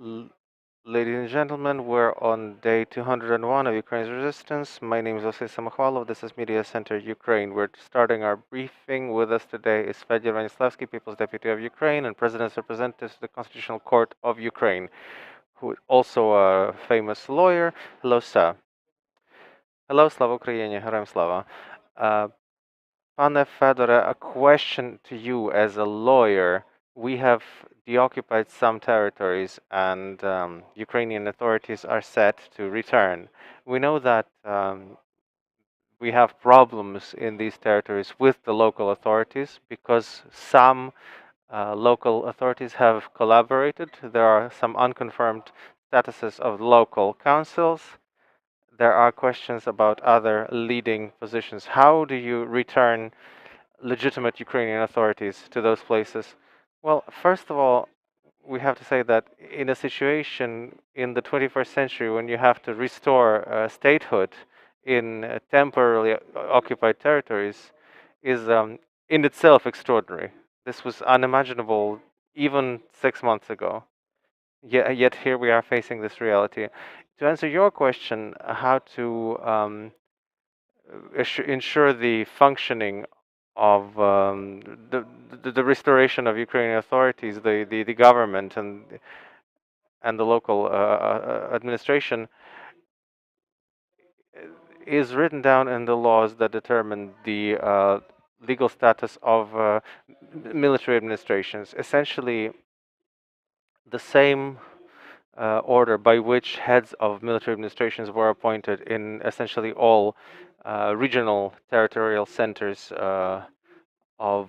L- Ladies and gentlemen, we're on day 201 of Ukraine's resistance. My name is Vasily Samokhvalov. This is Media Center Ukraine. We're starting our briefing. With us today is Fedir Venislavskyi, People's Deputy of Ukraine and President's Representative to the Constitutional Court of Ukraine, who is also a famous lawyer. Hello, sir. Hello, Slava Ukraini, Героям Slava. Pane Fedore, a question to you as a lawyer. We have deoccupied some territories, and Ukrainian authorities are set to return. We know that we have problems in these territories with the local authorities because some local authorities have collaborated. There are some unconfirmed statuses of local councils. There are questions about other leading positions. How do you return legitimate Ukrainian authorities to those places? Well, first of all, we have to say that in a situation in the 21st century when you have to restore statehood in temporarily occupied territories is in itself extraordinary. This was unimaginable even 6 months ago. Yet here we are facing this reality. To answer your question, how to ensure the functioning of the restoration of Ukrainian authorities, the government and the local administration is written down in the laws that determine the legal status of military administrations. Essentially, the same order by which heads of military administrations were appointed in essentially all regional territorial centers of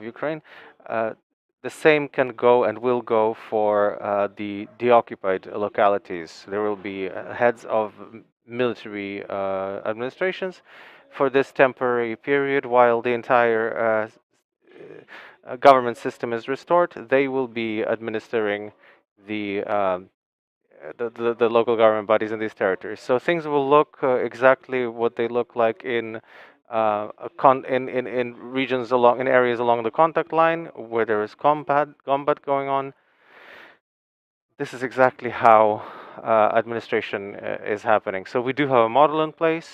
Ukraine. The same can go and will go for the deoccupied localities. There will be heads of military administrations for this temporary period while the entire government system is restored. They will be administering the the local government bodies in these territories. So things will look exactly what they look like in in regions along in areas along the contact line where there is combat going on. This is exactly how administration is happening. So we do have a model in place.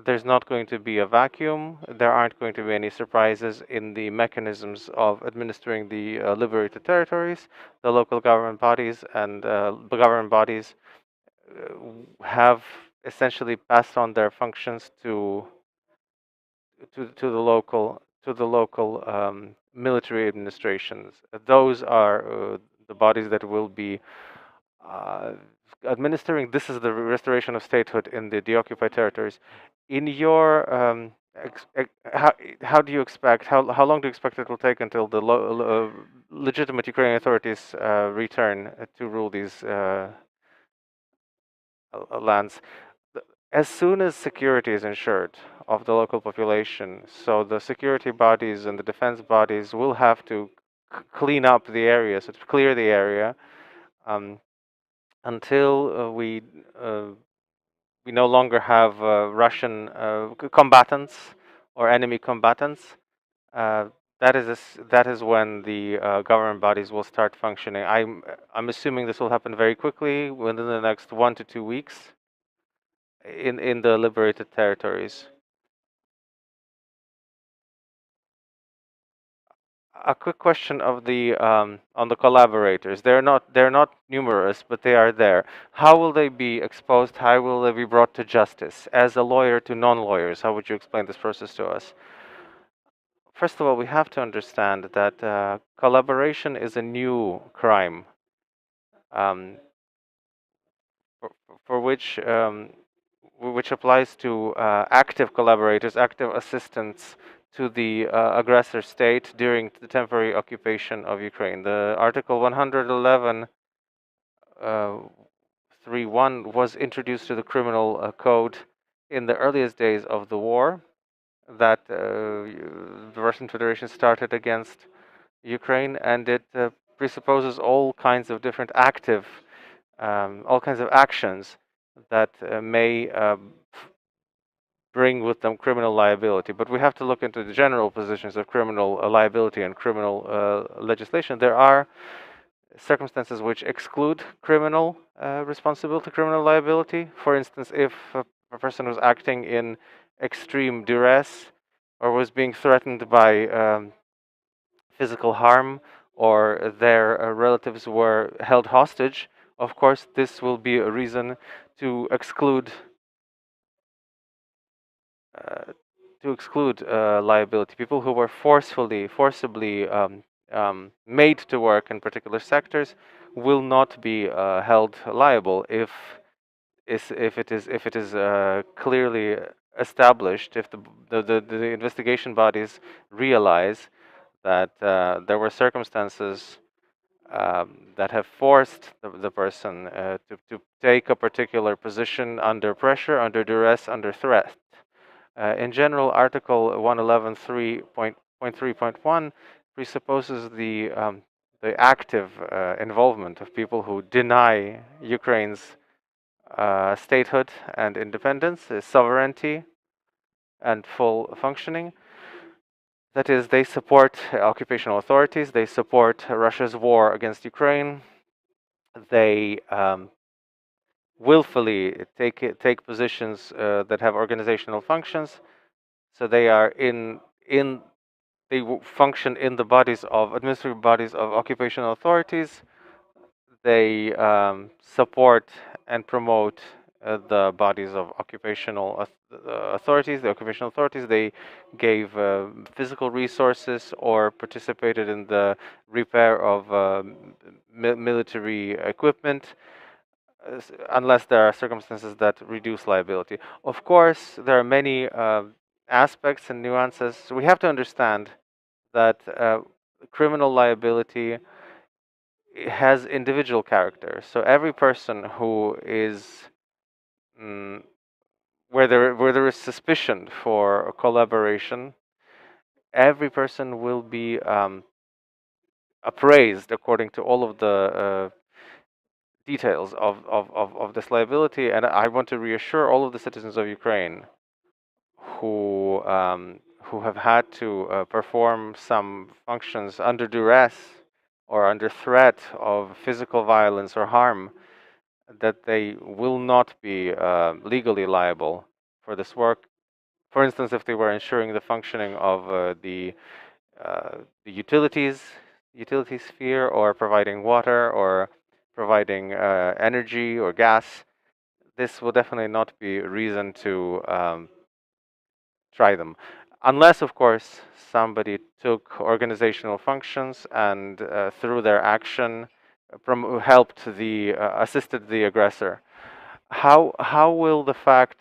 There's not going to be a vacuum. There aren't going to be any surprises in the mechanisms of administering the liberated territories. The local government bodies and the government bodies have essentially passed on their functions to the local military administrations. Those are the bodies that will be uh, administering. This is the restoration of statehood in the deoccupied territories. In your how do you expect how long do you expect it will take until the legitimate Ukrainian authorities return to rule these lands? As soon as security is ensured of the local population, so the security bodies and the defense bodies will have to clean up the area, so to clear the area, um, until we no longer have Russian combatants or enemy combatants. Uh, that is when the government bodies will start functioning. I'm assuming this will happen very quickly within the next 1 to 2 weeks in the liberated territories. A quick question of the on the collaborators. They're not numerous, but they are there. How will they be exposed? How will they be brought to justice? As a lawyer to non-lawyers, how would you explain this process to us? First of all, we have to understand that collaboration is a new crime um, for, for which applies to active collaborators, active assistants to the aggressor state during the temporary occupation of Ukraine. The Article 111 3.1 was introduced to the criminal code in the earliest days of the war that the Russian Federation started against Ukraine, and it presupposes all kinds of different active, all kinds of actions that may bring with them criminal liability. But we have to look into the general positions of criminal liability and criminal legislation. There are circumstances which exclude criminal responsibility, criminal liability. For instance, if a person was acting in extreme duress or was being threatened by physical harm, or their relatives were held hostage, of course, this will be a reason to exclude uh, liability. People who were forcibly made to work in particular sectors will not be held liable if it is clearly established. If the investigation bodies realize that there were circumstances that have forced the person to take a particular position under pressure, under duress, under threat. In general, Article 111.3.1 presupposes the active involvement of people who deny Ukraine's statehood and independence, sovereignty, and full functioning. That is, they support occupational authorities, they support Russia's war against Ukraine, they willfully take positions that have organizational functions. So they are in they function in the bodies of administrative bodies of occupational authorities. They support and promote the bodies of occupational authorities. The occupational authorities, they gave physical resources or participated in the repair of military equipment, unless there are circumstances that reduce liability. Of course, there are many aspects and nuances. So we have to understand that criminal liability has individual character. So every person who is mm, where there is suspicion for collaboration, every person will be appraised according to all of the details of this liability. And I want to reassure all of the citizens of Ukraine who have had to perform some functions under duress or under threat of physical violence or harm, that they will not be legally liable for this work. For instance, if they were ensuring the functioning of the utility sphere, or providing water, or providing energy or gas, this will definitely not be a reason to try them. Unless, of course, somebody took organizational functions and through their action helped assisted the aggressor. How will the fact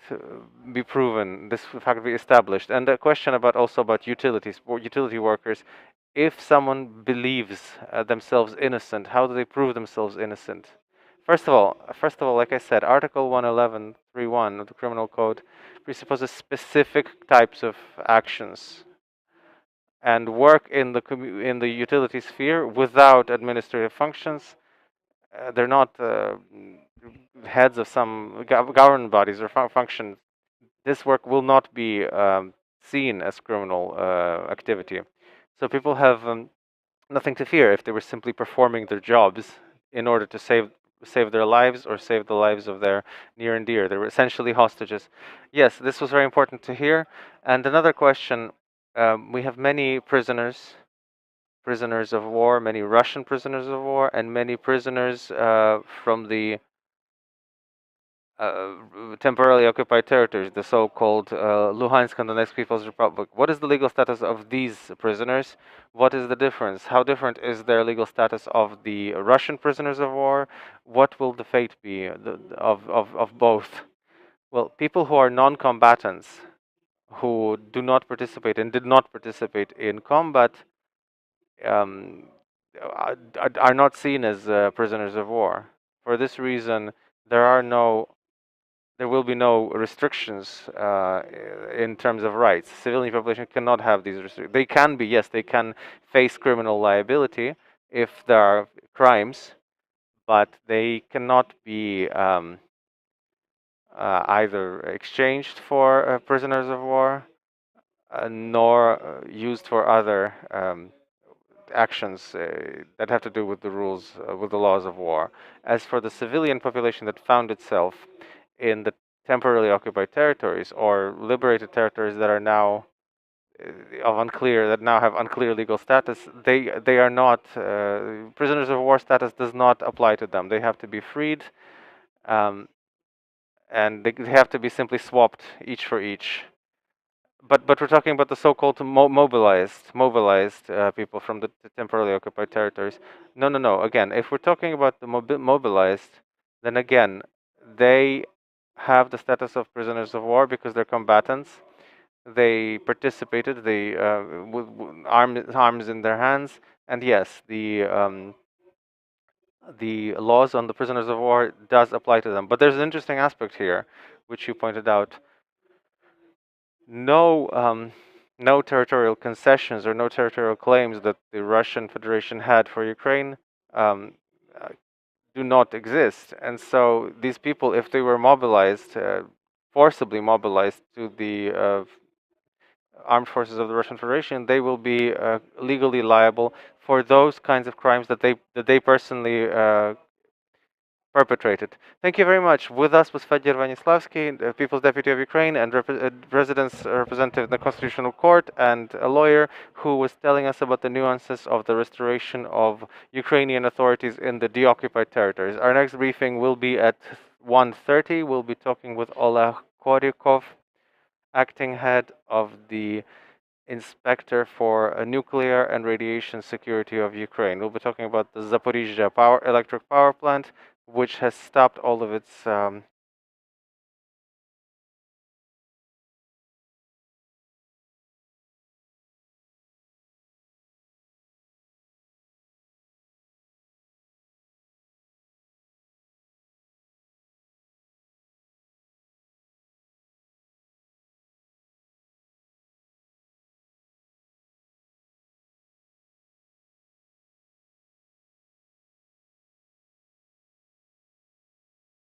be proven? This fact be established? And the question about utilities, utility workers. If someone believes themselves innocent, how do they prove themselves innocent? First of all, like I said, Article 111.3.1 of the Criminal Code presupposes specific types of actions, and work in the utility sphere without administrative functions. They're not heads of some government bodies or functions. This work will not be seen as criminal activity. So people have nothing to fear if they were simply performing their jobs in order to save their lives or save the lives of their near and dear. They were essentially hostages. Yes, this was very important to hear. And another question: we have many prisoners of war, many Russian prisoners of war, and many prisoners from the temporarily occupied territories, the so-called Luhansk and Donetsk People's Republic. What is the legal status of these prisoners? What is the difference? How different is their legal status of the Russian prisoners of war? What will the fate be of both? Well, people who are non-combatants, who do not participate and did not participate in combat, um, are not seen as prisoners of war. For this reason, there are no there will be no restrictions in terms of rights. Civilian population cannot have these restrictions. They can be, yes, they can face criminal liability if there are crimes, but they cannot be either exchanged for prisoners of war, nor used for other actions that have to do with the rules, with the laws of war. As for the civilian population that found itself in the temporarily occupied territories or liberated territories that are now that now have unclear legal status, they are not prisoners of war status does not apply to them. They have to be freed, um, and they have to be simply swapped each for each. But we're talking about the so-called mobilized people from the temporarily occupied territories. No. Again, if we're talking about the mobilized, then again, they have the status of prisoners of war because they're combatants. They participated. They with arms in their hands, and yes, the laws on the prisoners of war does apply to them. But there's an interesting aspect here, which you pointed out. No territorial concessions or no territorial claims that the Russian Federation had for Ukraine um, uh, do not exist. And so these people, if they were mobilized, forcibly mobilized to the armed forces of the Russian Federation, they will be legally liable for those kinds of crimes that they personally perpetrated. Thank you very much. With us was Fedir Venislavskyi, the People's Deputy of Ukraine and President's representative in the Constitutional Court, and a lawyer who was telling us about the nuances of the restoration of Ukrainian authorities in the deoccupied territories. Our next briefing will be at 1:30. We'll be talking with Oleg Koryakov, acting head of the Inspector for Nuclear and Radiation Security of Ukraine. We'll be talking about the Zaporizhzhia electric power plant, which has stopped all of its